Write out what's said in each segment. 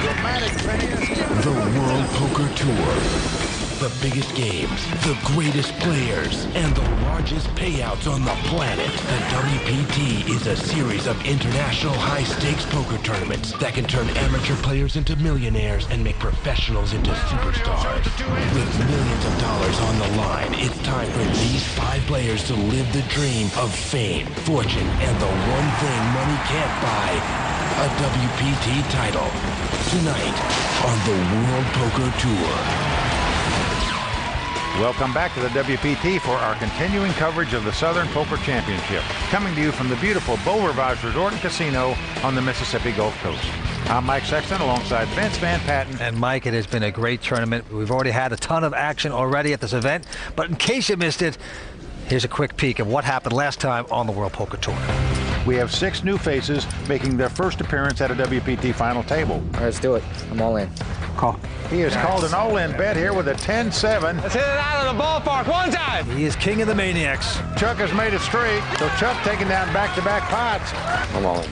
Dramatic finish. The World Poker Tour. The biggest games, the greatest players, and the largest payouts on the planet. The WPT is a series of international high-stakes poker tournaments that can turn amateur players into millionaires and make professionals into superstars. With millions of dollars on the line, it's time for these 5 players to live the dream of fame, fortune, and the one thing money can't buy, a WPT title. Tonight on the World Poker Tour. Welcome back to the WPT for our continuing coverage of the Southern Poker Championship, coming to you from the beautiful Beau Rivage Resort and Casino on the Mississippi Gulf Coast. I'm Mike Sexton alongside Vince Van Patten. And Mike, it has been a great tournament. We've already had a ton of action already at this event, but in case you missed it, here's a quick peek of what happened last time on the World Poker Tour. We have 6 new faces making their first appearance at a WPT final table. All right, let's do it. I'm all in. Call. He has called an all-in bet here with a 10-7. Let's hit it out of the ballpark one time. He is king of the maniacs. Chuck has made it straight, so Chuck taking down back-to-back pots. I'm all in.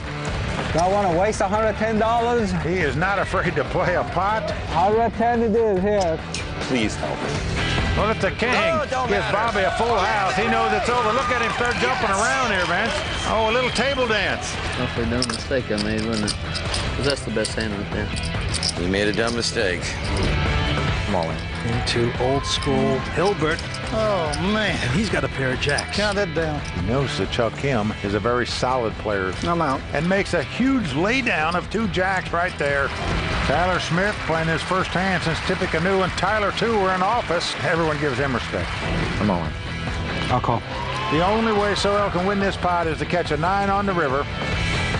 Don't want to waste $110. He is not afraid to play a pot. 110 it is here. Please help me. Well, it's a king. Gives Bobby a full house. He knows it's over. Look at him start jumping around here, Vince. Oh, a little table dance. Awfully dumb mistake I made, wasn't it? Because that's the best hand right there. You made a dumb mistake. I'm all in. Into old school Hilbert. Oh, man. And he's got a pair of jacks. Count that down. He knows that Chuck Kim is a very solid player. I'm out. And makes a huge laydown of 2 jacks right there. Tyler Smith playing his first hand since Tippecanoe and Tyler, too, were in office. Everyone gives him respect. I'm all in. I'll call. The only way Sorrell can win this pot is to catch a 9 on the river.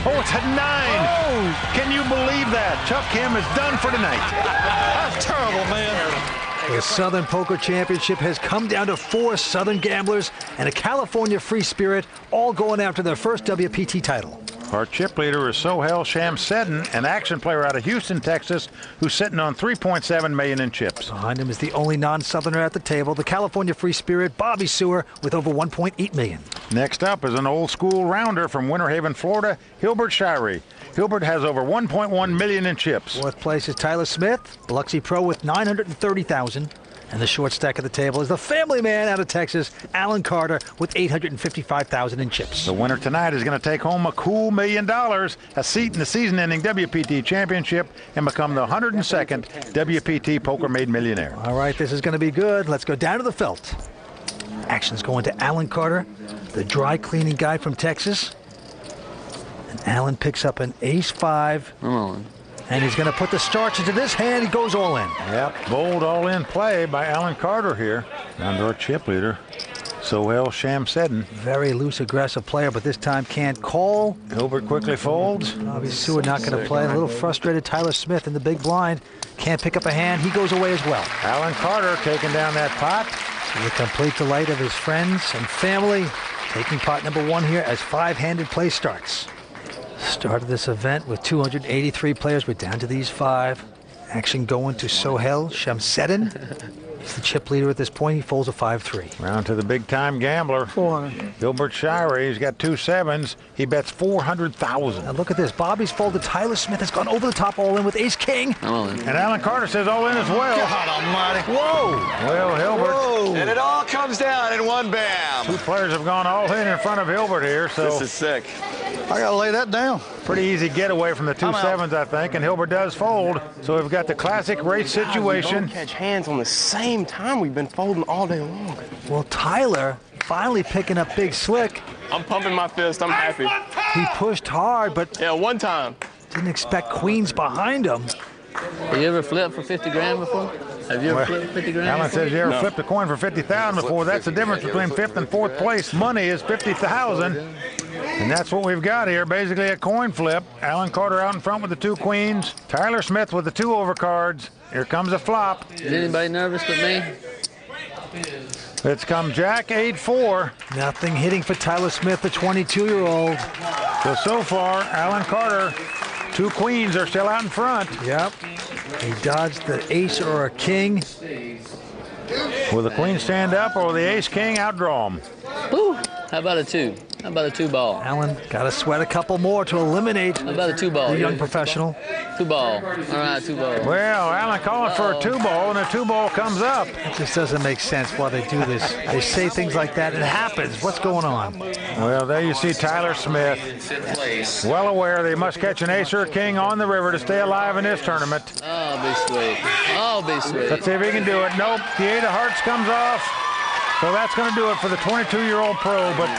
Oh, it's a 9! Oh! Can you believe that? Chuck Kim is done for tonight. That's terrible, man. The Southern Poker Championship has come down to 4 Southern gamblers and a California free spirit, all going after their first WPT title. Our chip leader is Sohail Shamseddin, an action player out of Houston, Texas, who's sitting on $3.7 million in chips. Behind him is the only non-Southerner at the table, the California free spirit, Bobby Sewer, with over $1.8 million. Next up is an old-school rounder from Winter Haven, Florida, Hilbert Shirey. Hilbert has over $1.1 million in chips. 4th place is Tyler Smith, Biloxi Pro with $930,000. And the short stack at the table is the family man out of Texas, Alan Carter, with $855,000 in chips. The winner tonight is going to take home a cool $1 million, a seat in the season-ending WPT Championship, and become the 102nd WPT Poker-Made Millionaire. All right, this is going to be good. Let's go down to the felt. Action's going to Alan Carter, the dry cleaning guy from Texas. And Alan picks up an ace-5. I'm all in. And he's going to put the starch into this hand. He goes all in. Yep, bold all-in play by Alan Carter here. Down to our chip leader, Sohail Shamseddin. Very loose, aggressive player, but this time can't call. Hilbert quickly folds. Bobby Sewer not going to play. A little frustrated Tyler Smith in the big blind. Can't pick up a hand. He goes away as well. Alan Carter taking down that pot. To the complete delight of his friends and family, taking pot number 1 here as 5-handed play starts. Started this event with 283 players. We're down to these 5. Action going to Sohail Shamseddin. He's the chip leader at this point. He folds a 5-3. Round to the big-time gambler. 400. Hilbert Shirey. He's got 2 7s. He bets $400,000. Now look at this. Bobby's folded. Tyler Smith has gone over the top all in with ace-king. I'm all in. And Alan Carter says all in as well. God almighty. Whoa! Well, Hilbert. Whoa. And it all comes down in one bam. 2 players have gone all in front of Hilbert here, so This is sick. I got to lay that down. pretty easy getaway from the 2 7s, I think, and Hilbert does fold. So we've got the classic race situation. We don't catch hands on the same time. We've been folding all day long. Well, Tyler finally picking up big slick. I'm pumping my fist. I'm happy. He pushed hard, but Yeah, one time. didn't expect queens behind him. Have you ever flipped for 50 grand before? Have you ever flipped 50 grand Alan before? says you ever No. flipped a coin for 50,000 before. That's the difference between 5th and 4th place. Money is 50,000. And that's what we've got here, basically a coin flip. Alan Carter out in front with the 2 queens. Tyler Smith with the 2 overcards. Here comes a flop. Is anybody nervous but me? It's come Jack 8-4. Nothing hitting for Tyler Smith, the 22-year-old. So far, Alan Carter, 2 queens are still out in front. Yep. He dodged the ace or a king. Will the queen stand up or will the ace-king outdraw him? Woo. How about a 2? How about a 2-ball? Allen got to sweat a couple more to eliminate How about a 2-ball? the young professional. 2-ball. All right, 2-ball. Well, Allen calling for a 2-ball, and a 2-ball comes up. It just doesn't make sense why they do this. They say things like that. It happens. What's going on? Well, there you see Tyler Smith, well aware they must catch an ace or a king on the river to stay alive in this tournament. Oh, be sweet. Oh, be sweet. Let's see if he can do it. Nope, the 8 of hearts comes off. So that's going to do it for the 22-year-old pro, but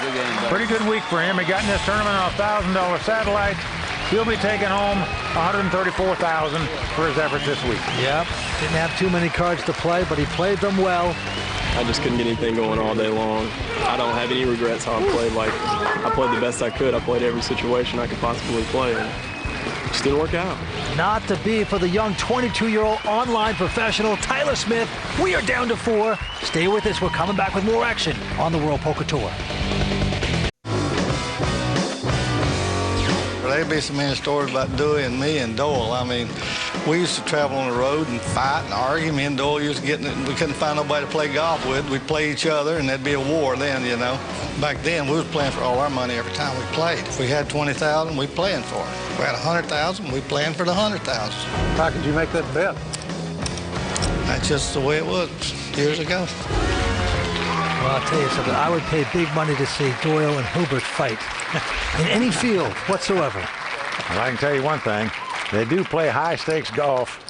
pretty good week for him. He got in this tournament on a $1,000 satellite. He'll be taking home $134,000 for his efforts this week. Yep, didn't have too many cards to play, but he played them well. I just couldn't get anything going all day long. I don't have any regrets how I played. Like, I played the best I could. I played every situation I could possibly play, and it just didn't work out. Not to be for the young 22-year-old online professional, Tyler Smith. We are down to 4. Stay with us. We're coming back with more action on the World Poker Tour. There'd be so many stories about Dewey and me and Doyle. I mean, we used to travel on the road and fight and argue. Me and Doyle used to get in it, and we couldn't find nobody to play golf with. We'd play each other, and there'd be a war then, you know. Back then, we was playing for all our money every time we played. If we had $20,000, we playing for it. If we had $100,000, we playing for the $100,000. How could you make that bet? That's just the way it was years ago. Well, I'll tell you something. I would pay big money to see Doyle and Hilbert fight in any field whatsoever. Well, I can tell you one thing. They do play high-stakes golf.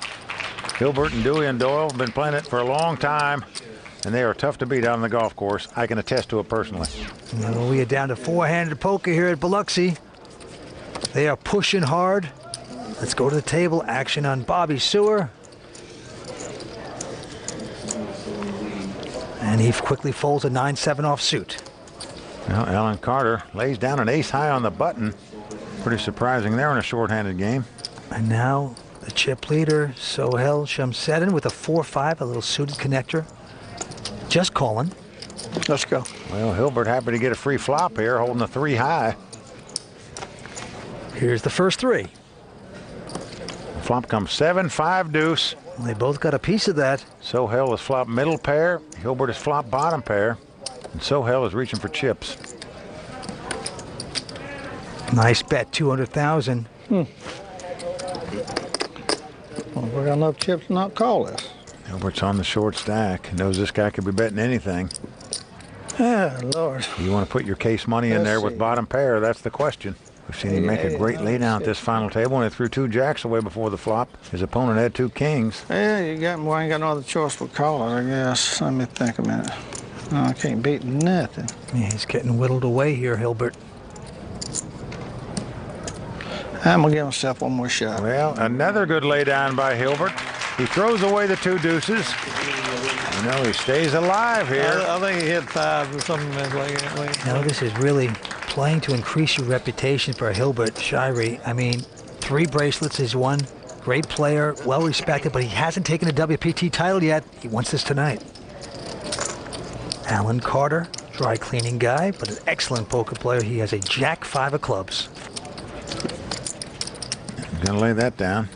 Hilbert and Dewey and Doyle have been playing it for a long time, and they are tough to beat out on the golf course. I can attest to it personally. Well, we are down to 4-handed poker here at Biloxi. They are pushing hard. Let's go to the table. Action on Bobby Sewer. And he quickly folds a 9-7 offsuit. Well, Alan Carter lays down an ace high on the button. Pretty surprising there in a short-handed game. And now the chip leader, Sohail Shamseddin, with a 4-5, a little suited connector. Just calling. Let's go. Well, Hilbert happy to get a free flop here, holding a 3 high. Here's the first 3. Flop comes 7-5 deuce. Well, they both got a piece of that. Sohail is flop middle pair. Hilbert is flop bottom pair. And Sohail is reaching for chips. Nice bet, 200,000. Well, we got enough chips to not call this. Hilbert's on the short stack. Knows this guy could be betting anything. Yeah, Lord. You want to put your case money in there with bottom pair? That's the question. We've seen him make a great laydown at this final table, and he threw 2 jacks away before the flop. His opponent had 2 kings. Yeah, you got more. I ain't got no other choice but call it, I guess. Let me think a minute. No, I can't beat nothing. Yeah, he's getting whittled away here, Hilbert. I'm going to give myself one more shot. Well, another good laydown by Hilbert. He throws away the 2 deuces. You know, he stays alive here. I think he hit 5 or something like that. Now, this is really playing to increase your reputation for Hilbert Shirey. I mean, 3 bracelets he's won. Great player, well respected, but he hasn't taken a WPT title yet. He wants this tonight. Alan Carter, dry cleaning guy, but an excellent poker player. He has a Jack-5 of clubs. He's going to lay that down.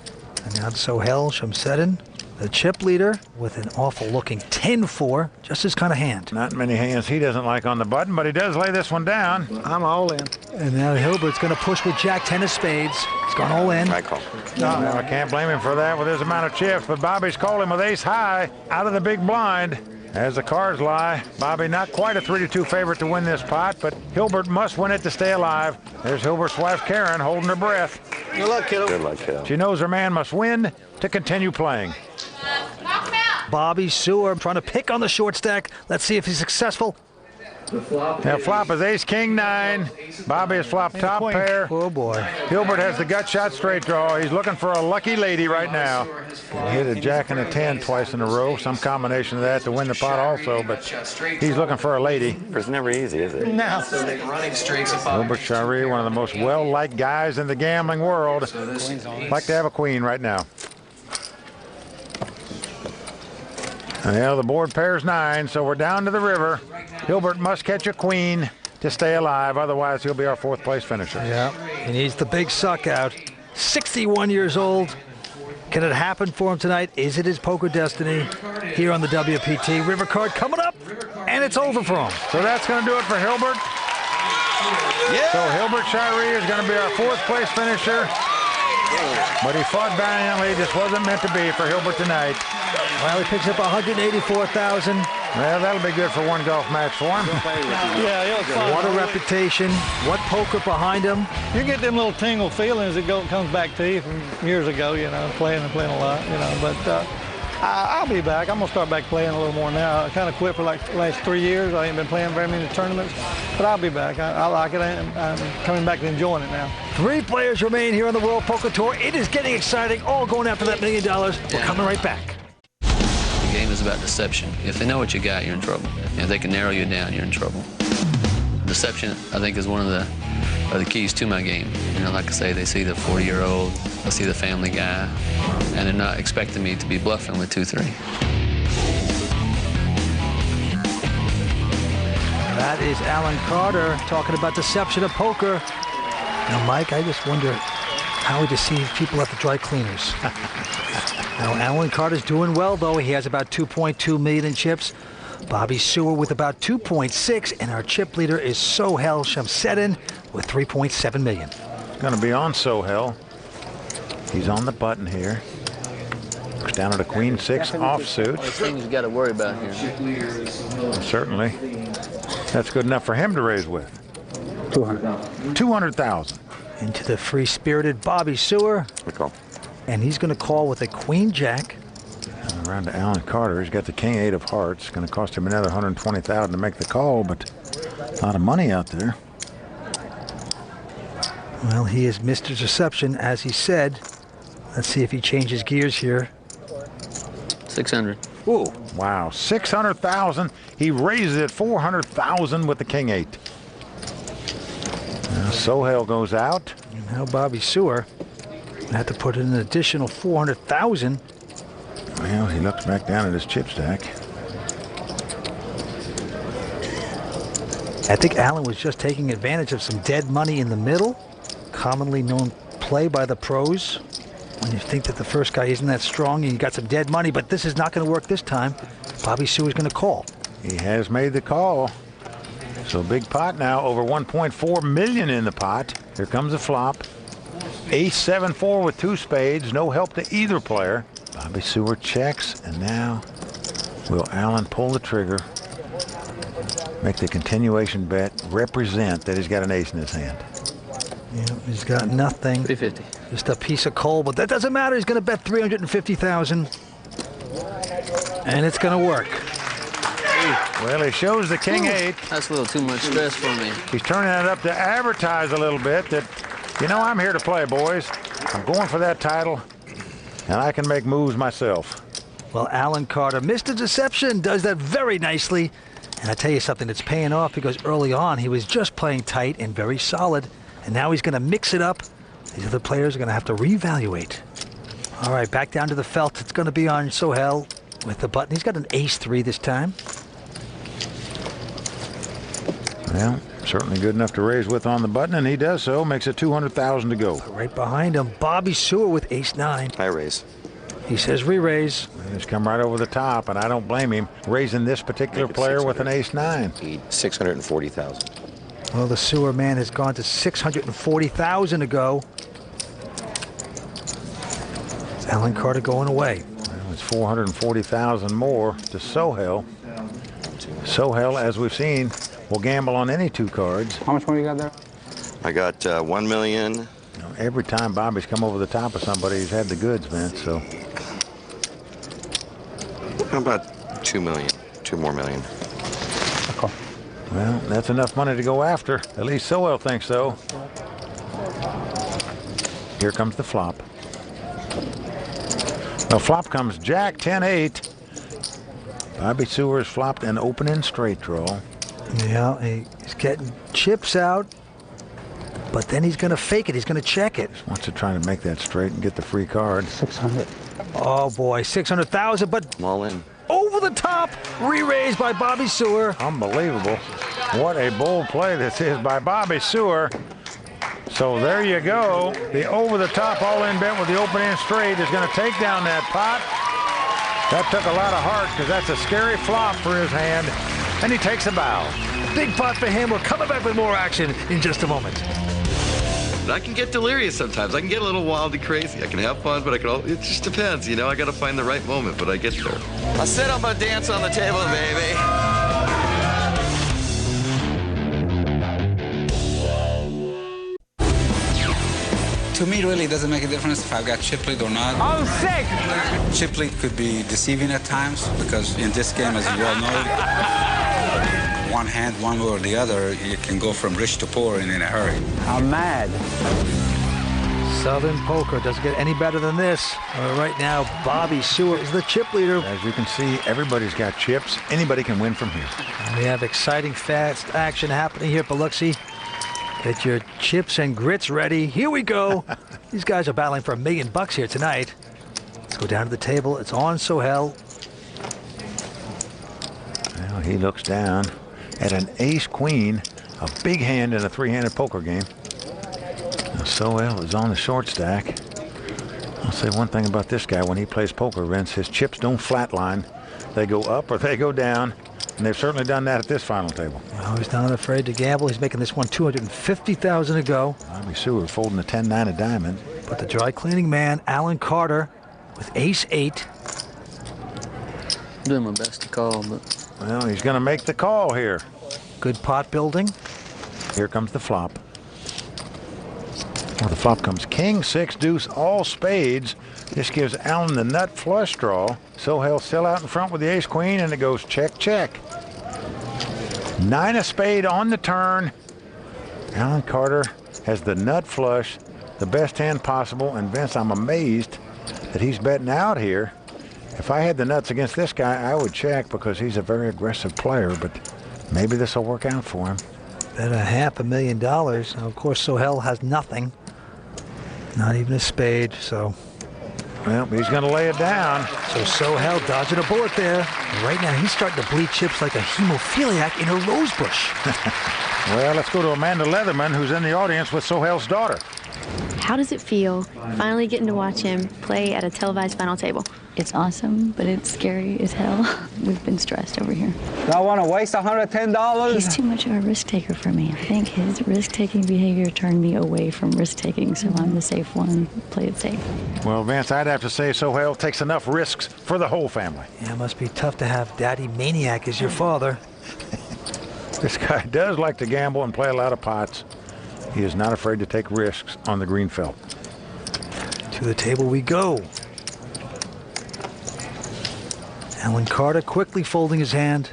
And now Sohail Shamseddin, the chip leader, with an awful-looking 10-4, just his kind of hand. Not many hands he doesn't like on the button, but he does lay this one down. I'm all in. And now Hilbert's going to push with Jack-10 of spades. He's gone all in. I call. No, I can't blame him for that with his amount of chips, but Bobby's calling with ace high out of the big blind. As the cards lie, Bobby not quite a 3-2 favorite to win this pot, but Hilbert must win it to stay alive. There's Hilbert's wife, Karen, holding her breath. Good luck, kiddo. Good luck, kiddo. She knows her man must win to continue playing. Bobby Sewer trying to pick on the short stack. Let's see if he's successful. Now flop is ace-king-9. Bobby is flop top pair. Oh, boy. Hilbert has the gut shot straight draw. He's looking for a lucky lady right now. He hit a jack and a 10 twice in a row. Some combination of that to win the pot also, but he's looking for a lady. It's never easy, is it? No. Hilbert Shirey, one of the most well-liked guys in the gambling world. Like to have a queen right now. Well, the board pair's 9, so we're down to the river. Hilbert must catch a queen to stay alive, otherwise he'll be our 4th place finisher. Yeah, he needs the big suck out. 61 years old. Can it happen for him tonight? Is it his poker destiny here on the WPT? River card coming up, and it's over for him. So that's going to do it for Hilbert. So Hilbert Shirey is going to be our 4th place finisher. But he fought valiantly. Just wasn't meant to be for Hilbert tonight. Well, he picks up $184,000. Well, that'll be good for one golf match for him. Yeah, it was fun. What a reputation. What poker behind him. You get them little tingle feelings that comes back to you from years ago, you know, playing a lot, you know. But I'll be back. I'm going to start back playing a little more now. I kind of quit for like the last 3 years. I ain't been playing very many tournaments. But I'll be back. I like it. I'm coming back and enjoying it now. 3 players remain here on the World Poker Tour. It is getting exciting. All going after that $1 million. We're coming right back. The game is about deception. If they know what you got, you're in trouble. If they can narrow you down, you're in trouble. Deception, I think, is one of the keys to my game. You know, like I say, they see the 40-year-old, they see the family guy, and they're not expecting me to be bluffing with 2-3. That is Alan Carter talking about deception of poker. Now, Mike, I just wonder how he deceives people at the dry cleaners. Now, Alan Carter's doing well, though. He has about 2.2 million in chips. Bobby Sewer with about 2.6, and our chip leader is Sohel Shamseddin with 3.7 million. Going to be on Sohel. He's on the button here. Looks down at a Queen 6 offsuit. Things you got to worry about here. Certainly. That's good enough for him to raise with. 200,000. Into the free-spirited Bobby Sewer. And he's going to call with a Queen Jack. And around to Alan Carter. He's got the King 8 of hearts. Going to cost him another 120,000 to make the call, but a lot of money out there. Well, he is Mr. Deception, as he said. Let's see if he changes gears here. 600. Ooh, wow, 600,000. He raises it 400,000 with the King 8. Now Sohel goes out. And now Bobby Sewer had to put in an additional 400,000. Well, he looks back down at his chip stack. I think Alan was just taking advantage of some dead money in the middle. Commonly known play by the pros. When you think that the first guy isn't that strong and you got some dead money, but this is not going to work this time. Bobby Sewer's going to call. He has made the call. So big pot now, over 1.4 million in the pot. Here comes the flop. Ace 7-4 with 2 spades. No help to either player. Bobby Sewer checks, and now will Alan pull the trigger, make the continuation bet, represent that he's got an ace in his hand. Yeah, he's got nothing. 350. Just a piece of coal, but that doesn't matter. He's going to bet 350,000, and it's going to work. Well, he shows the King 8. That's a little too much stress for me. He's turning it up to advertise a little bit that, you know, I'm here to play, boys. I'm going for that title, and I can make moves myself. Well, Alan Carter, Mr. Deception, does that very nicely. And I tell you something, it's paying off because early on he was just playing tight and very solid. And now he's going to mix it up. These other players are going to have to reevaluate. All right, back down to the felt. It's going to be on Sohel with the button. He's got an ace 3 this time. Well, certainly good enough to raise with on the button, and he does so. Makes it 200,000 to go. Right behind him, Bobby Sewer with ace 9. I raise. He says re-raise. He's come right over the top, and I don't blame him raising this particular player with an ace 9. Need 640,000. Well, the Sewer man has gone to 640,000 to go. Alan Carter going away. Well, it's 440,000 more to Sohel. Sohel, as we've seen, will gamble on any 2 cards. How much money you got there? I got 1 million. You know, every time Bobby's come over the top of somebody, he's had the goods, man. So How about 2 million? 2 more million. Okay. well, that's enough money to go after. At least Sohel thinks so. Here comes the flop. The flop comes Jack 10-8. Bobby Sewer's flopped an opening straight draw. Yeah, he's getting chips out, but then he's going to fake it. He's going to check it. Wants to try to make that straight and get the free card. 600. Oh boy, 600,000, but I'm all in. over the top, re-raised by Bobby Sewer. Unbelievable. What a bold play this is by Bobby Sewer. So there you go. The over-the-top all-in bet with the opening straight is going to take down that pot. That took a lot of heart because that's a scary flop for his hand. And he takes a bow. Big pot for him. We're coming back with more action in just a moment. I can get delirious sometimes. I can get a little wild and crazy. I can have fun, but it just depends, you know. I got to find the right moment, but I get there. I said I'm gonna dance on the table, baby. To me, it really doesn't make a difference if I've got chip lead or not. I'm sick. Chip lead could be deceiving at times because in this game, as you well know, one hand, one way or the other, you can go from rich to poor in a hurry. I'm mad. Southern Poker doesn't get any better than this. Right now, Bobby Seward is the chip leader. As you can see, everybody's got chips. Anybody can win from here. And we have exciting, fast action happening here at Biloxi. Get your chips and grits ready. Here we go. These guys are battling for $1 million here tonight. Let's go down to the table. It's on Sohail. Well, he looks down at an ace-queen, a big hand in a three-handed poker game. Now, Sohail is on the short stack. I'll say one thing about this guy. When he plays poker, Vince, his chips don't flatline. They go up or they go down. And they've certainly done that at this final table. Oh, he's not afraid to gamble. He's making this one $250,000 to go. Bobby Seward folding the 10-9 of diamond. But the dry cleaning man, Alan Carter, with ace-8. I'm doing my best to call, but... Well, he's going to make the call here. Good pot building. Here comes the flop. Well, the flop comes king, 6, deuce, all spades. This gives Allen the nut flush draw. Sohail still out in front with the ace-queen, and it goes check, check. 9 of spade on the turn. Alan Carter has the nut flush, the best hand possible, and Vince, I'm amazed that he's betting out here. If I had the nuts against this guy, I would check because he's a very aggressive player, but maybe this will work out for him. Bet $500,000. Now, of course, Sohail has nothing. Not even a spade, so... Well, he's going to lay it down. So Sohail dodging a bullet there. And right now, he's starting to bleed chips like a hemophiliac in a rose bush. Well, let's go to Amanda Leatherman, who's in the audience with Sohail's daughter. How does it feel finally getting to watch him play at a televised final table? It's awesome, but it's scary as hell. We've been stressed over here. Do I want to waste $110? He's too much of a risk taker for me. I think his risk-taking behavior turned me away from risk-taking, so I'm the safe one. Play it safe. Well, Vince, I'd have to say Sohail takes enough risks for the whole family. Yeah, it must be tough to have Daddy Maniac as your father. This guy does like to gamble and play a lot of pots. He is not afraid to take risks on the green felt. To the table we go. Alan Carter quickly folding his hand.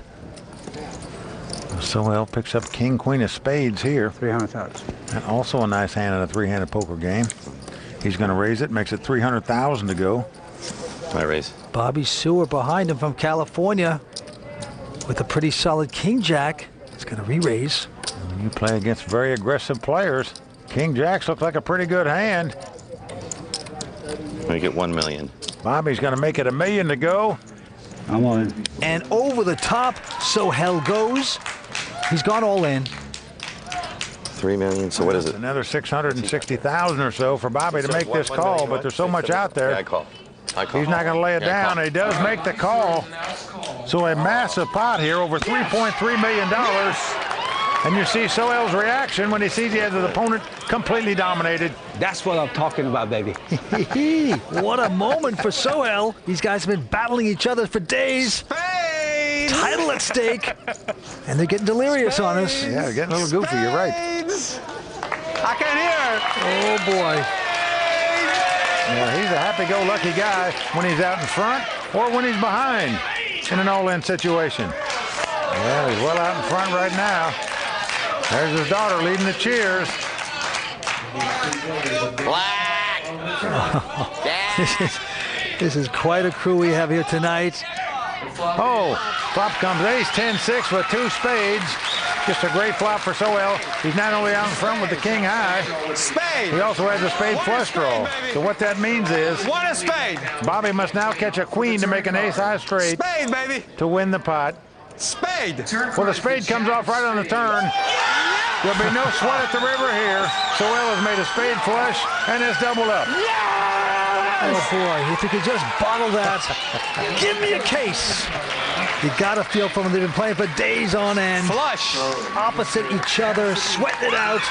Sohail picks up king, queen of spades here. 300,000. And also a nice hand in a three-handed poker game. He's going to raise it, makes it 300,000 to go. I raise. Bobby Seward behind him from California with a pretty solid king jack. It's going to re-raise. When you play against very aggressive players, king jacks look like a pretty good hand. I get 1 million. Bobby's going to make it $1 million to go. I'm on. And over the top, Sohail goes. He's gone all in. 3 million. So what is it? Another 660,000 or so for Bobby to make this call, but there's so much out there. Yeah, I call. He's not going to lay it down. He does make the call. So a massive pot here, over $3.3 million. And you see Sohail's reaction when he sees he has his opponent completely dominated. That's what I'm talking about, baby. What a moment for Sohail. These guys have been battling each other for days. Spades! Title at stake. And they're getting delirious on us. Yeah, they're getting a little goofy. You're right. I can't hear. Oh, boy. Yeah, he's a happy-go-lucky guy when he's out in front or when he's behind in an all-in situation. Well, he's well out in front right now. There's his daughter leading the cheers. Black. This is quite a crew we have here tonight. Oh, flop comes ace, 10-6 with 2 spades. Just a great flop for Sohail. He's not only out in front with the king high, Spade. he also has a spade flush draw. So what that means is One a spade. Bobby must now catch a queen to make an ace high straight Spade, baby. to win the pot. Spade. Well, the spade comes off right on the turn. There'll be no sweat at the river here. Sohail has made a spade flush and it's doubled up. Oh, boy, if he could just bottle that. Give me a case. You got to feel from them. They've been playing for days on end. Flush. Opposite each other, sweating it out.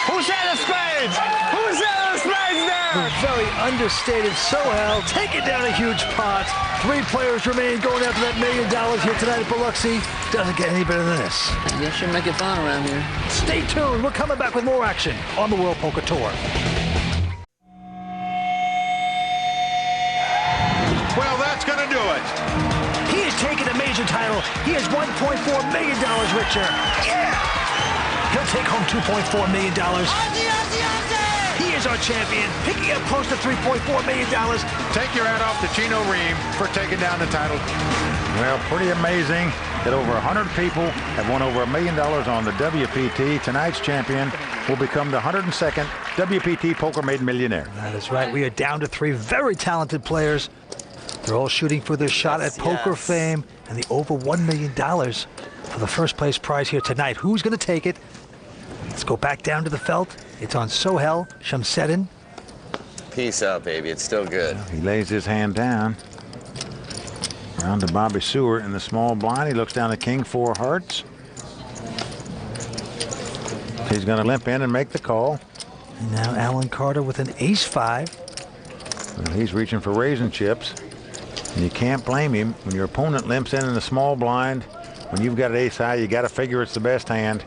Who said the spades? Who said the spades there? The very understated Sohail taking down a huge pot. 3 players remain going after that $1 million here tonight at Biloxi. Doesn't get any better than this. You should make it fun around here. Stay tuned. We're coming back with more action on the World Poker Tour. Well, that's going to do it. He has taken a major title. He is $1.4 million richer. Yeah! He'll take home $2.4 million. He is our champion, picking up close to $3.4 million. Take your hat off to Chino Reem for taking down the title. Well, pretty amazing that over 100 people have won over $1 million on the WPT. Tonight's champion will become the 102nd WPT Poker Made Millionaire. That is right. We are down to 3 very talented players. They're all shooting for their shot at poker fame and the over $1 million for the first place prize here tonight. Who's going to take it? Let's go back down to the felt. It's on Sohail Shamseddin. Peace out, baby. It's still good. He lays his hand down. Round to Bobby Seward in the small blind. He looks down at King 4 hearts. He's going to limp in and make the call. And now Alan Carter with an ace-5. Well, he's reaching for raising chips. And you can't blame him. When your opponent limps in the small blind, when you've got an ace high, you got to figure it's the best hand.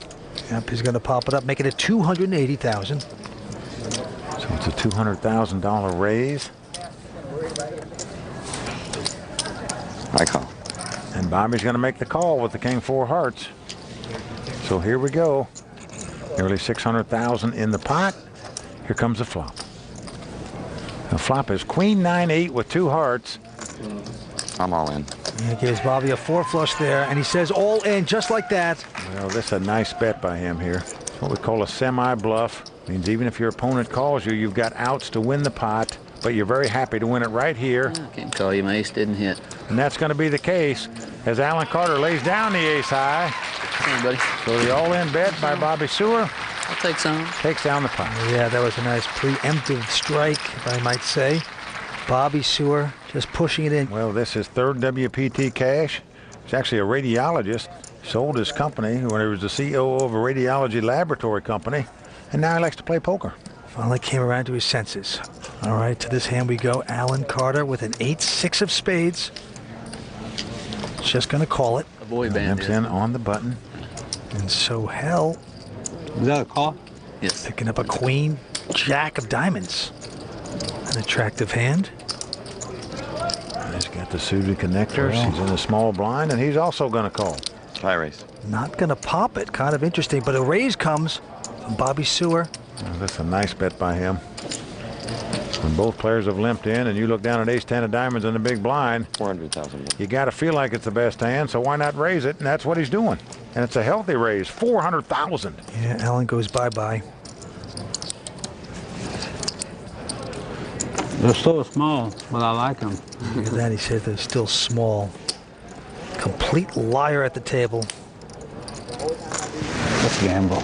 Yep, he's going to pop it up, making it $280,000. So it's a $200,000 raise. I call. And Bobby's going to make the call with the King 4 hearts. So here we go. Nearly $600,000 in the pot. Here comes the flop. The flop is Queen 9-8 with 2 hearts. I'm all in. He gives Bobby a 4 flush there, and he says all in just like that. Well, this is a nice bet by him here. It's what we call a semi-bluff. Means even if your opponent calls you, you've got outs to win the pot, but you're very happy to win it right here. I can't call you. My ace didn't hit. And that's going to be the case as Alan Carter lays down the ace high. Come on, buddy. So the all-in bet by Bobby Seward I'll take some. takes down the pot. Yeah, that was a nice preemptive strike, if I might say. Bobby Seward just pushing it in. Well, this is 3rd WPT cash. He's actually a radiologist. Sold his company when he was the CEO of a radiology laboratory company, and now he likes to play poker. Finally came around to his senses. All right, to this hand we go. Alan Carter with an 8-6 of spades. Just going to call it. A boy band. Limps in on the button. And Sohail. Is that a call? Yes. Picking up a queen, jack of diamonds. An attractive hand. He's got the suited connectors. Wow. He's in a small blind, and he's also going to call. I raise. Not going to pop it. Kind of interesting, but a raise comes from Bobby Seward. Well, that's a nice bet by him. When both players have limped in, and you look down at ace-10 of diamonds in the big blind, 400,000. you got to feel like it's the best hand, so why not raise it? And that's what he's doing. And it's a healthy raise, 400,000. Yeah, Alan goes bye-bye. They're so small, but I like them. Look at that. He says they're still small. Complete liar at the table. Let's gamble.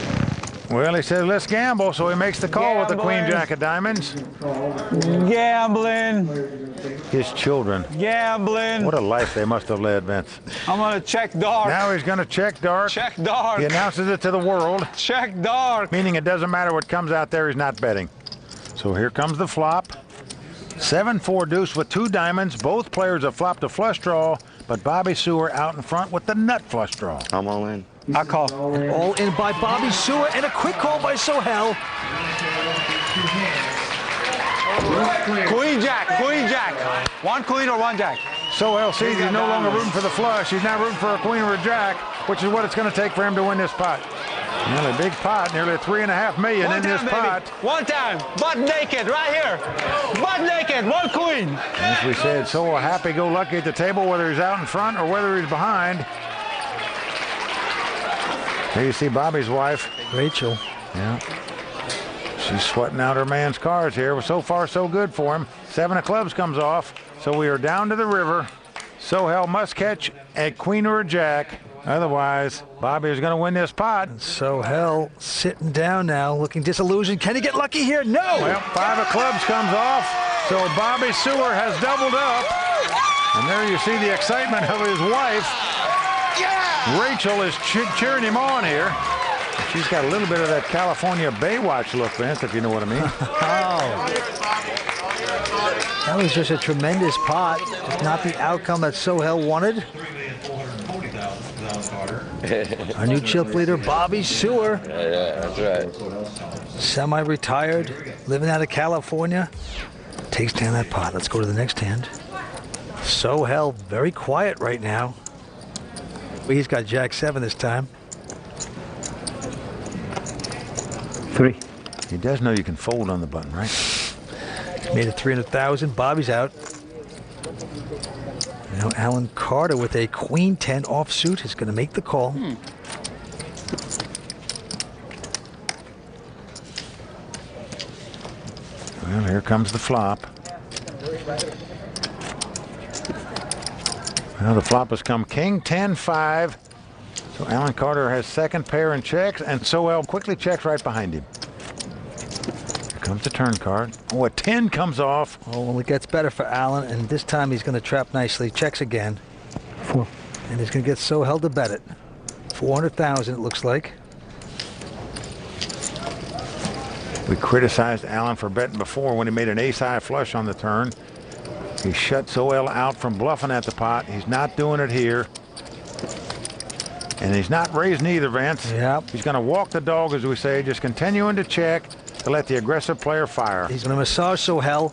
Well, he says, let's gamble, so he makes the call with the queen, jack of diamonds. Gambling. His children. Gambling. What a life they must have led, Vince. I'm going to check dark. Now he's going to check dark. Check dark. He announces it to the world. Check dark. Meaning it doesn't matter what comes out there, he's not betting. So here comes the flop. 7-4 deuce with 2 diamonds. Both players have flopped a flush draw, but Bobby Seward out in front with the nut flush draw. I'm all in. I call. All in by Bobby Seward, and a quick call by Sohail. Queen jack, queen jack. 1 queen or 1 jack. Sohail sees he's no longer rooting for the flush. He's now rooting for a queen or a jack, which is what it's going to take for him to win this pot. Nearly a big pot, nearly $3.5 million in this pot. One time, butt naked, right here. Butt naked, 1 queen. As we said, so happy-go-lucky at the table, whether he's out in front or whether he's behind. Here you see Bobby's wife. Rachel. Yeah. She's sweating out her man's cards here. So far, so good for him. 7 of clubs comes off. So we are down to the river. Sohail must catch a queen or a jack. Otherwise, Bobby is going to win this pot. Sohail sitting down now, looking disillusioned. Can he get lucky here? No! Well, 5 of clubs comes off. So Bobby Seward has doubled up. And there you see the excitement of his wife. Rachel is cheering him on here. She's got a little bit of that California Baywatch look, Vince, if you know what I mean. That was just a tremendous pot. Just not the outcome that Sohail wanted. Our new chip leader, Bobby Sewer. Yeah, that's right. Semi-retired, living out of California. Takes down that pot. Let's go to the next hand. Sohail very quiet right now. He's got Jack 7 this time. 3. He does know you can fold on the button, right? Made it 300,000. Bobby's out. Now Alan Carter with a Queen 10 offsuit is going to make the call. Well, here comes the flop. Well, the flop has come King 10-5. So Alan Carter has second pair and checks, and Sohail quickly checks right behind him. Here comes the turn card. Oh, a 10 comes off. Oh, well, it gets better for Alan, and this time he's going to trap nicely. Checks again. 4. And he's going to get Sohail to bet it. 400,000, it looks like. We criticized Alan for betting before when he made an ace-high flush on the turn. He shut Sohail out from bluffing at the pot. He's not doing it here. And he's not raising either, Vince. Yep. He's going to walk the dog, as we say, just continuing to check to let the aggressive player fire. He's going to massage Sohail.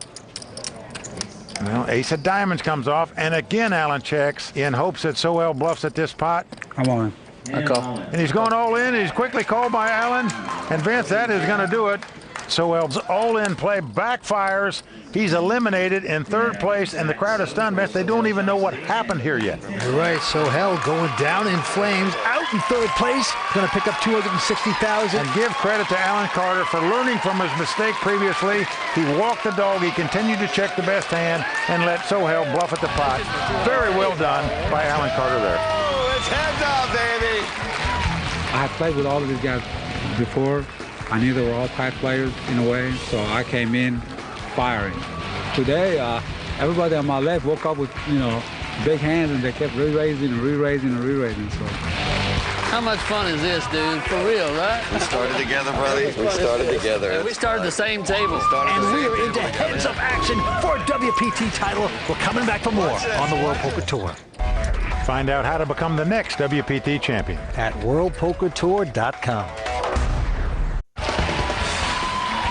Well, ace of diamonds comes off, and again Alan checks in hopes that Sohail bluffs at this pot. Come on. I call. And he's going all in. He's quickly called by Alan. And Vince, that is going to do it. Sohail's all-in play backfires. He's eliminated in third place, and the crowd is stunned, Vince. They don't even know what happened here yet. You're right. Sohail going down in flames, out in third place. Going to pick up 260,000. And give credit to Alan Carter for learning from his mistake previously. He walked the dog. He continued to check the best hand and let Sohail bluff at the pot. Very well done by Alan Carter there. Oh, it's heads up, baby. I have played with all of these guys before. I knew they were all tight players in a way, so I came in firing. Today, everybody on my left woke up with, big hands, and they kept re-raising and re-raising and re-raising. So. How much fun is this, dude? For real, right? We started together, buddy. We started together. And we started the same table. And we're into heads-up action for a WPT title. We're coming back for more on the World Poker Tour. Find out how to become the next WPT champion at worldpokertour.com.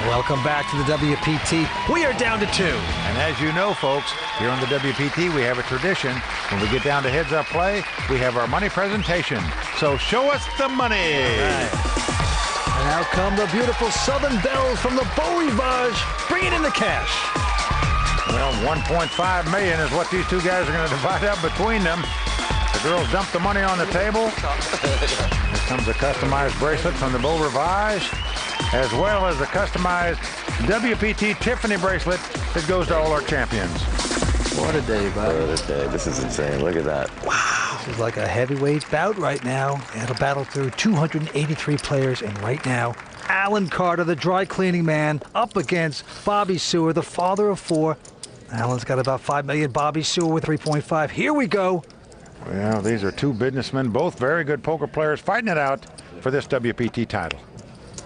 Welcome back to the WPT. We are down to 2. And as you know, folks, here on the WPT, we have a tradition. When we get down to heads-up play, we have our money presentation. So show us the money. Right. And out come the beautiful Southern Bells from the Beau Rivage, bringing in the cash. Well, $1.5 million is what these two guys are going to divide up between them. The girls dump the money on the table. Here comes a customized bracelet from the Beau Rivage, as well as the customized WPT Tiffany bracelet that goes to all our champions. What a day, buddy. What a day. This is insane. Look at that. Wow. This is like a heavyweight bout right now. It'll battle through 283 players, and right now, Alan Carter, the dry cleaning man, up against Bobby Sewer, the father of 4. Alan's got about $5 million. Bobby Sewer with 3.5. Here we go. Well, these are two businessmen, both very good poker players, fighting it out for this WPT title.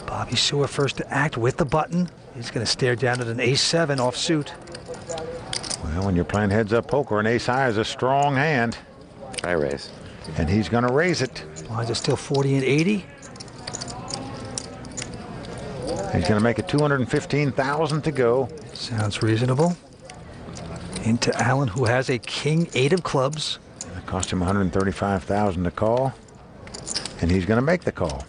Bobby Sewer first to act with the button. He's going to stare down at an ace-7 offsuit. Well, when you're playing heads-up poker, an ace-high is a strong hand. I raise. And he's going to raise it. Lines are still 40 and 80. He's going to make it 215,000 to go. Sounds reasonable. Into Allen, who has a king 8 of clubs. It cost him 135,000 to call. And he's going to make the call.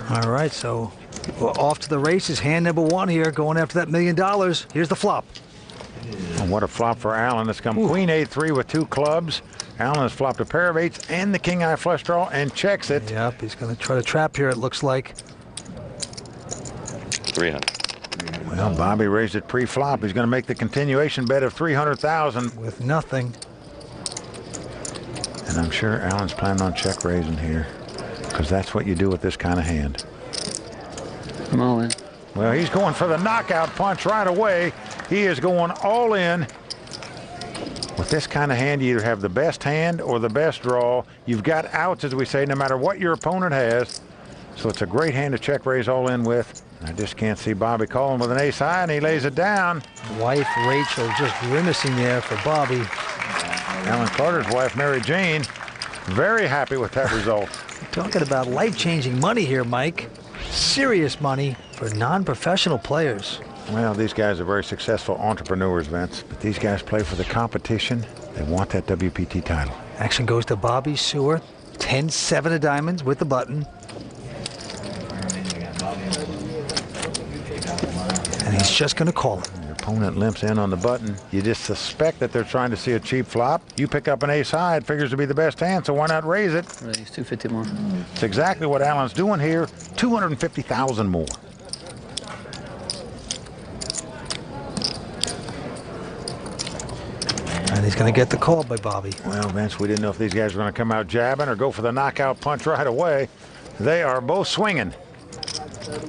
All right, so we're off to the races. Hand number 1 here, going after that $1 million. Here's the flop. And what a flop for Allen. It's come Queen 8-3 with 2 clubs. Allen has flopped a pair of 8s and the king eye flush draw and checks it. Yep, he's going to try to trap here, it looks like. 300. Well, Bobby raised it pre-flop. He's going to make the continuation bet of 300,000 with nothing. And I'm sure Allen's planning on check raising here, because that's what you do with this kind of hand. Come on, man. Well, he's going for the knockout punch right away. He is going all in. With this kind of hand, you either have the best hand or the best draw. You've got outs, as we say, no matter what your opponent has. So it's a great hand to check raise all in with. I just can't see Bobby calling with an ace high, and he lays it down. Wife Rachel just grimacing there for Bobby. Alan Carter's wife, Mary Jane, very happy with that result. Talking about life-changing money here, Mike. Serious money for non-professional players. Well, these guys are very successful entrepreneurs, Vince. But these guys play for the competition. They want that WPT title. Action goes to Bobby Sewer. 10-7 of diamonds with the button. And he's just going to call it. Your opponent limps in on the button. You just suspect that they're trying to see a cheap flop. You pick up an ace high. It figures to be the best hand, so why not raise it? Raise 250 more. It's exactly what Alan's doing here. 250,000 more. And he's going to get the call by Bobby. Well, Vince, we didn't know if these guys were going to come out jabbing or go for the knockout punch right away. They are both swinging.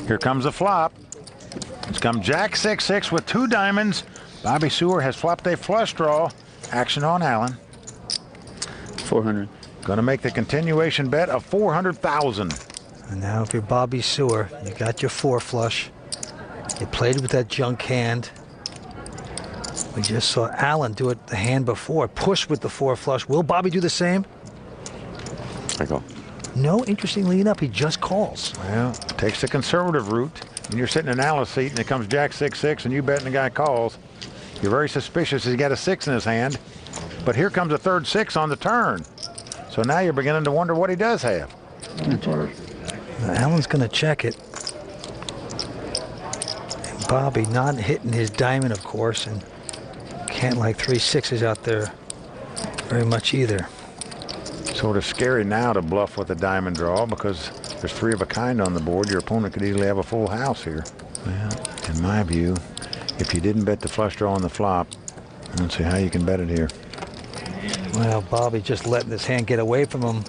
Here comes the flop. It's come Jack 6-6 with 2 diamonds. Bobby Sewer has flopped a flush draw. Action on Allen. 400. Going to make the continuation bet of 400,000. And now if you're Bobby Sewer, you got your 4 flush. You played with that junk hand. We just saw Allen do it the hand before. Push with the 4 flush. Will Bobby do the same? I call. No, interestingly enough, he just calls. Well, takes the conservative route. When you're sitting in Allen's seat and it comes Jack 6-6 and you bet and the guy calls, you're very suspicious. He's got a 6 in his hand. But here comes a third 6 on the turn. So now you're beginning to wonder what he does have. Allen's going to check it. And Bobby not hitting his diamond, of course, and can't like 3 6s out there very much either. Sort of scary now to bluff with a diamond draw because there's 3 of a kind on the board. Your opponent could easily have a full house here. Well, in my view, if you didn't bet the flush draw on the flop, I don't see how you can bet it here. Well, Bobby just letting this hand get away from him.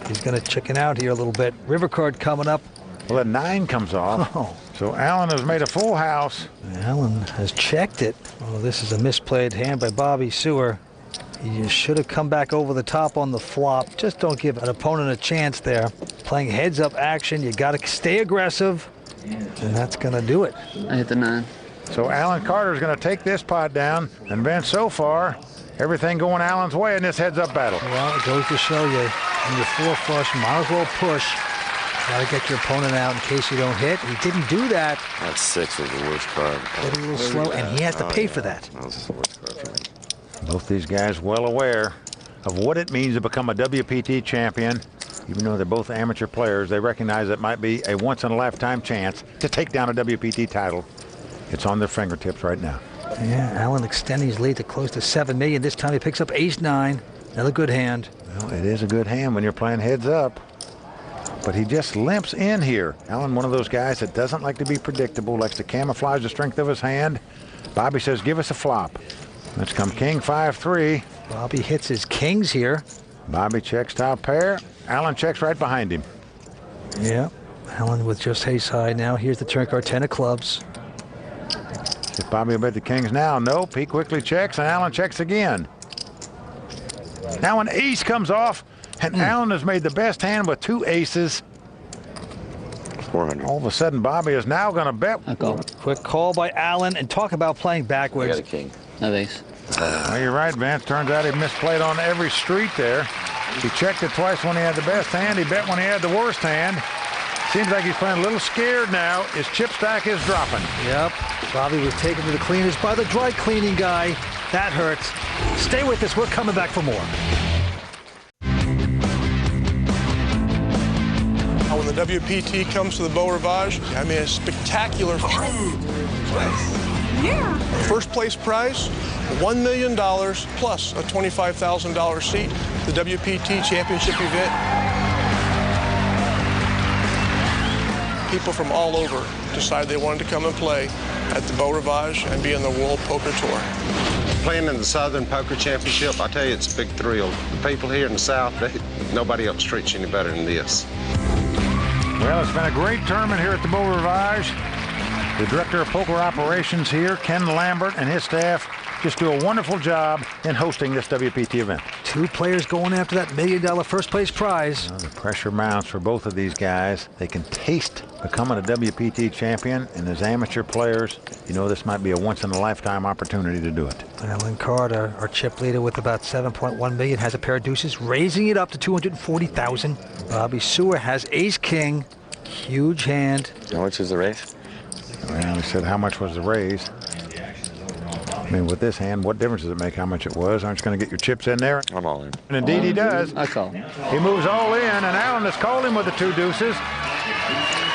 He's going to chicken out here a little bit. River card coming up. Well, a 9 comes off. Oh. So Allen has made a full house. Allen has checked it. Oh, this is a misplayed hand by Bobby Sewer. You should have come back over the top on the flop. Just don't give an opponent a chance there. Playing heads-up action, you got to stay aggressive, and that's going to do it. I hit the 9. So Alan Carter is going to take this pot down, and Ben, so far, everything going Allen's way in this heads-up battle. Well, it goes to show you, in your 4 flush, might as well push. Got to get your opponent out in case you don't hit. He didn't do that. That 6 was the worst card. Played a little slow, and he has to pay for that. That was the worst card for me. Both these guys well aware of what it means to become a WPT champion. Even though they're both amateur players, they recognize it might be a once-in-a-lifetime chance to take down a WPT title. It's on their fingertips right now. Yeah, Allen extending his lead to close to $7 million. This time he picks up ace-9. Another good hand. Well, it is a good hand when you're playing heads up. But he just limps in here. Allen, one of those guys that doesn't like to be predictable, likes to camouflage the strength of his hand. Bobby says, give us a flop. Let's come king 5-3. Bobby hits his kings here. Bobby checks top pair. Allen checks right behind him. Yeah, Allen with just ace high now. Here's the turn card, 10 of clubs. If Bobby will bet the kings now, nope. He quickly checks, and Allen checks again. Now an ace comes off, and Allen has made the best hand with 2 aces. 400. All of a sudden, Bobby is now going to bet. I call. Quick call by Allen, and talk about playing I backwards. got a king. No ace. Well, you're right, Vance. Turns out he misplayed on every street there. He checked it twice when he had the best hand. He bet when he had the worst hand. Seems like he's playing a little scared now. His chip stack is dropping. Yep. Bobby was taken to the cleaners by the dry cleaning guy. That hurts. Stay with us. We're coming back for more. When the WPT comes to the Beau Rivage, I mean, a spectacular Yeah. first place prize, $1 million plus a $25,000 seat, the WPT championship event. People from all over decided they wanted to come and play at the Beau Rivage and be in the World Poker Tour. Playing in the Southern Poker Championship, I tell you, it's a big thrill. The people here in the South, nobody else treats you any better than this. Well, it's been a great tournament here at the Beau Rivage. The director of poker operations here, Ken Lambert, and his staff just do a wonderful job in hosting this WPT event. 2 players going after that $1 million first place prize. The pressure mounts for both of these guys. They can taste becoming a WPT champion, and as amateur players, you know this might be a once-in-a-lifetime opportunity to do it. Alan Carter, our chip leader with about 7.1 million, has a pair of deuces, raising it up to 240,000. Bobby Sewer has ace-king, huge hand. How much is the raise? Well, he said how much was the raise. I mean, with this hand, what difference does it make how much it was? Aren't you going to get your chips in there? I'm all in. And indeed he does. I call. He moves all in, and Allen has called him with the 2 deuces.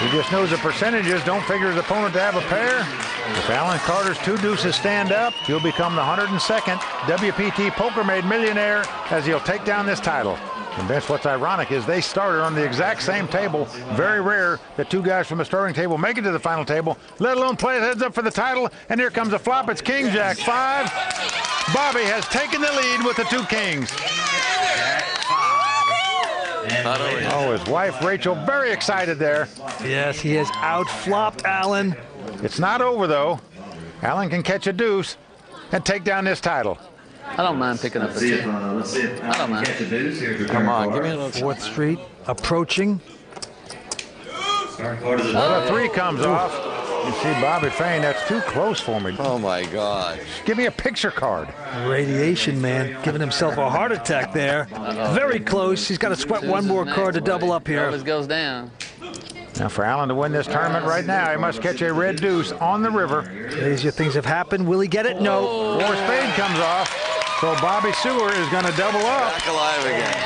He just knows the percentages, don't figure his opponent to have a pair. If Alan Carter's 2 deuces stand up, he'll become the 102nd WPT Poker-Made millionaire as he'll take down this title. And Vince, what's ironic is they started on the exact same table. Very rare that 2 guys from the starting table make it to the final table, let alone play heads up for the title. And here comes a flop. It's King Jack 5. Bobby has taken the lead with the 2 kings. Oh, his wife Rachel very excited there. Yes, he has outflopped Allen. It's not over though. Allen can catch a deuce and take down this title. I don't mind picking up a 2. I don't mind. Come on, give me a little 4th Street approaching. Well, a 3 comes off. You see Bobby Fane, that's too close for me. Oh my God. Give me a picture card. Radiation man giving himself a heart attack there. Very close. He's got to sweat 1 more card to double up here. Always goes down. Now for Allen to win this tournament right now, he must catch a red deuce on the river. Crazier things have happened. Will he get it? No. 4 spade comes off. So Bobby Sewer is going to double up. Back alive again.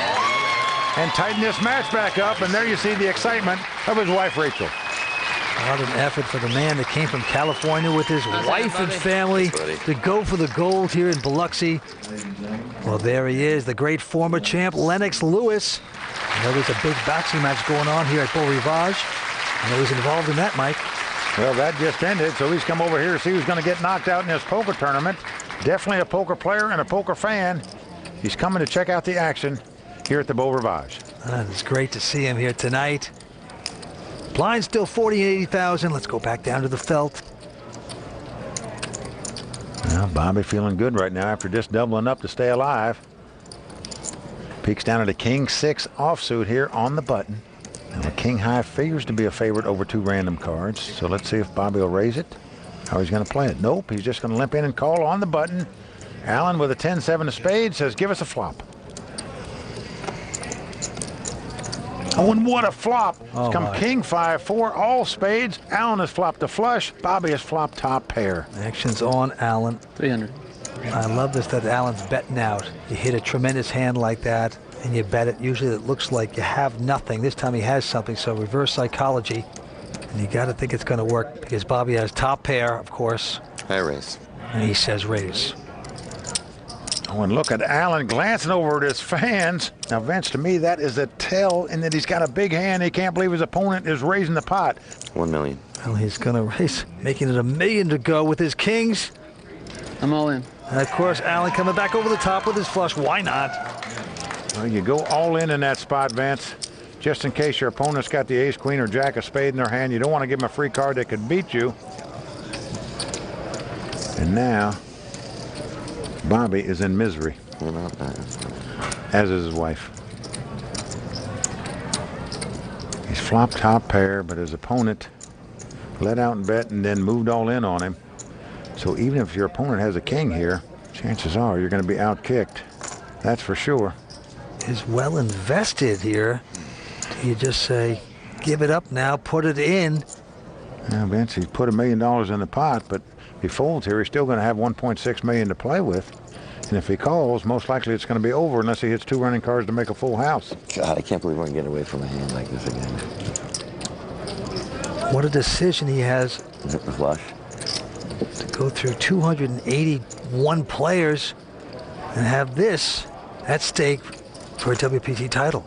And tighten this match back up. And there you see the excitement of his wife, Rachel. What an effort for the man that came from California with his wife and family to go for the gold here in Biloxi. Well, there he is, the great former champ, Lennox Lewis. I know there's a big boxing match going on here at Beau Rivage. I know he's involved in that, Mike. Well, that just ended, so he's come over here to see who's going to get knocked out in this poker tournament. Definitely a poker player and a poker fan. He's coming to check out the action here at the Beau Rivage. It's great to see him here tonight. Blind still 80,000. Let's go back down to the felt. Well, Bobby feeling good right now after just doubling up to stay alive. Peeks down at a King 6 offsuit here on the button. Now a King High figures to be a favorite over 2 random cards. So let's see if Bobby will raise it. How he's going to play it. Nope, he's just going to limp in and call on the button. Allen with a 10-7 of spades says, give us a flop. Oh, and what a flop. Oh, it's come my. King 5-4, all spades. Allen has flopped a flush. Bobby has flopped top pair. Action's on Allen. 300. I love this that Allen's betting out. You hit a tremendous hand like that and you bet it. Usually it looks like you have nothing. This time he has something, so reverse psychology. And you got to think it's going to work because Bobby has top pair, of course. I raise. And he says raise. Oh, and look at Allen glancing over at his fans. Now, Vince, to me, that is a tell in that he's got a big hand. He can't believe his opponent is raising the pot. 1 million. Well, he's going to raise, making it $1 million to go with his kings. I'm all in. And of course, Allen coming back over the top with his flush. Why not? Well, you go all in that spot, Vince. Just in case your opponent's got the ace, queen, or jack of spade in their hand. You don't want to give them a free card that could beat you. And now, Bobby is in misery, as is his wife. He's flopped top pair, but his opponent let out and bet and then moved all in on him. So even if your opponent has a king here, chances are you're going to be out-kicked. That's for sure. Is well invested here. You just say, give it up now, put it in. Now, Vince, he's put $1 million in the pot, but if he folds here, he's still going to have $1.6 million to play with. And if he calls, most likely it's going to be over unless he hits 2 running cards to make a full house. God, I can't believe we're going to get away from a hand like this again. What a decision he has. Is it the flush? To go through 281 players and have this at stake for a WPT title.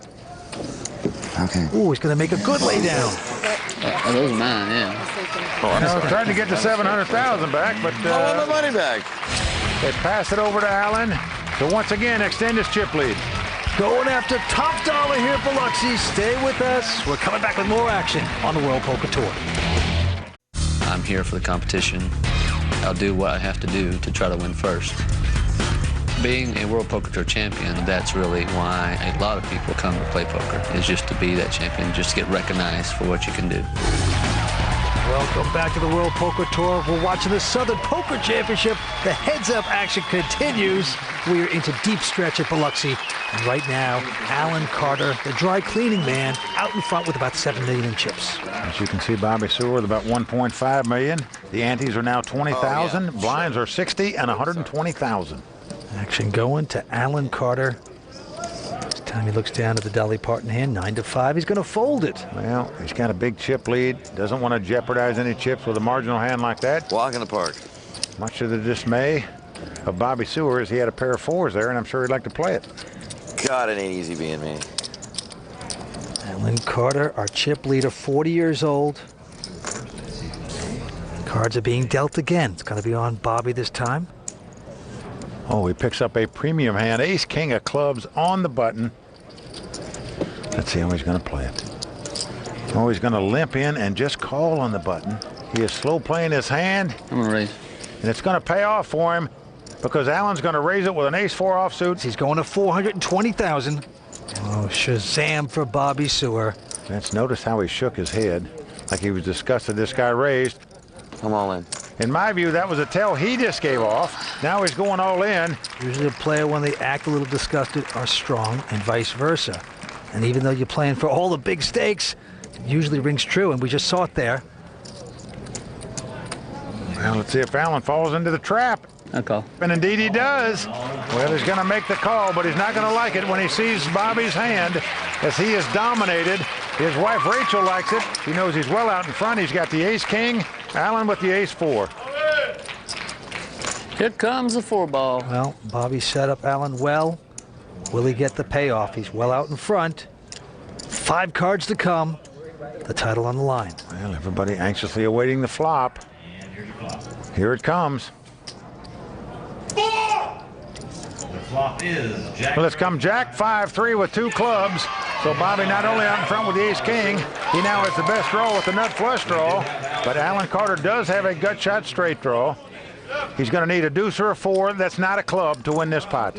Okay. Ooh, he's going to make a good lay down. Oh, those are mine, yeah. Oh, I'm Now, sorry. trying to get the $700,000 back, but I want my money back. they pass it over to Allen to once again extend his chip lead. Going after top dollar here at Biloxi. Stay with us. We're coming back with more action on the World Poker Tour. I'm here for the competition. I'll do what I have to do to try to win first. Being a World Poker Tour champion, that's really why a lot of people come to play poker, is just to be that champion, just to get recognized for what you can do. Welcome back to the World Poker Tour. We're watching the Southern Poker Championship. The heads-up action continues. We are into deep stretch at Biloxi. And right now, Alan Carter, the dry cleaning man, out in front with about $7 million in chips. As you can see, Bobby Sewer with about $1.5 million. The antes are now $20,000. Blinds are $60 and $120,000. Action going to Alan Carter. This time he looks down at the Dolly Parton hand, 9-5. He's going to fold it. Well, he's got a big chip lead. Doesn't want to jeopardize any chips with a marginal hand like that. Walk in the park. Much to the dismay of Bobby Sewer, as he had a pair of fours there, and I'm sure he'd like to play it. God, it ain't easy being me. Alan Carter, our chip leader, 40 years old. Cards are being dealt again. It's going to be on Bobby this time. Oh, he picks up a premium hand. Ace, king of clubs on the button. Let's see how he's going to play it. Oh, he's going to limp in and just call on the button. He is slow playing his hand. I'm going to raise. And it's going to pay off for him because Alan's going to raise it with an ace-4 offsuit. He's going to $420,000. Oh, Shazam for Bobby Sewer. Let's notice how he shook his head, like he was disgusted this guy raised. I'm all in. In my view, that was a tell he just gave off. Now he's going all in. Usually a player, when they act a little disgusted, are strong, and vice versa. And even though you're playing for all the big stakes, it usually rings true, and we just saw it there. Well, let's see if Alan falls into the trap. I'll call. And indeed he does. Well, he's going to make the call, but he's not going to like it when he sees Bobby's hand, as he is dominated. His wife Rachel likes it. She knows he's well out in front. He's got the ace-king. Alan with the ace-4. Here comes the 4-ball. Well, Bobby set up Alan well. Will he get the payoff? He's well out in front. 5 cards to come. The title on the line. Well, everybody anxiously awaiting the flop. Here it comes. The flop is Jack. Well, it's come Jack 5-3 with 2 clubs. So Bobby not only out in front with the ace-king, he now has the best draw with the nut flush draw. But Alan Carter does have a gut shot straight draw. He's going to need a deuce or a 4. That's not a club to win this pot.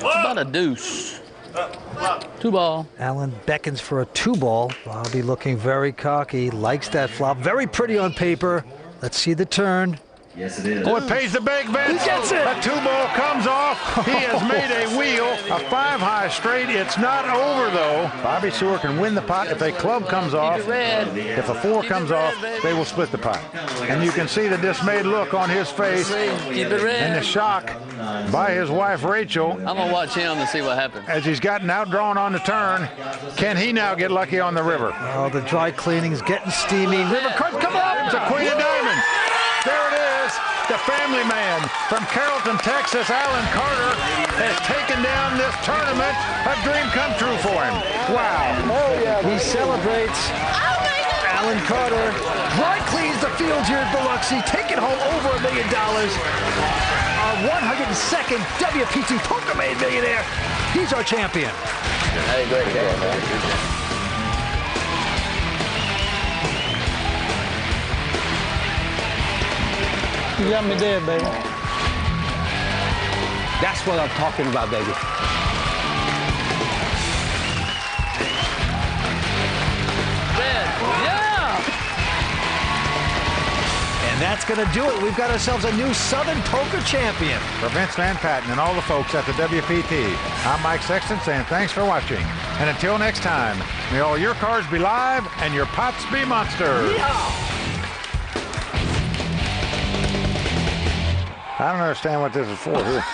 About a deuce. 2-ball. Alan beckons for a 2-ball. Bobby looking very cocky, likes that flop. Very pretty on paper. Let's see the turn. Yes, it is. Oh, it pays the big bet. He gets it. A 2-ball comes off. He has made a wheel. A 5-high straight. It's not over, though. Bobby Sewer can win the pot if a club comes off. If a 4 comes off, they will split the pot. And you can see the dismayed look on his face and the shock by his wife, Rachel. I'm going to watch him to see what happens. As he's gotten outdrawn on the turn, can he now get lucky on the river? Oh, the dry cleaning's getting steamy. River cards come up. It's a queen of diamonds. There it is. The family man from Carrollton, Texas, Alan Carter, has taken down this tournament. A dream come true for him. Wow. Oh, yeah. He celebrates. Alan Carter dry cleans the field here at Biloxi, taking home over $1 million. Our 102nd WPT Poker Made millionaire. He's our champion. Hey, great game, man. You got me there, baby. That's what I'm talking about, baby. Yeah! And that's going to do it. We've got ourselves a new Southern Poker champion. For Vince Van Patten and all the folks at the WPT, I'm Mike Sexton saying thanks for watching. And until next time, may all your cards be live and your pots be monsters. Yeah. I don't understand what this is for here.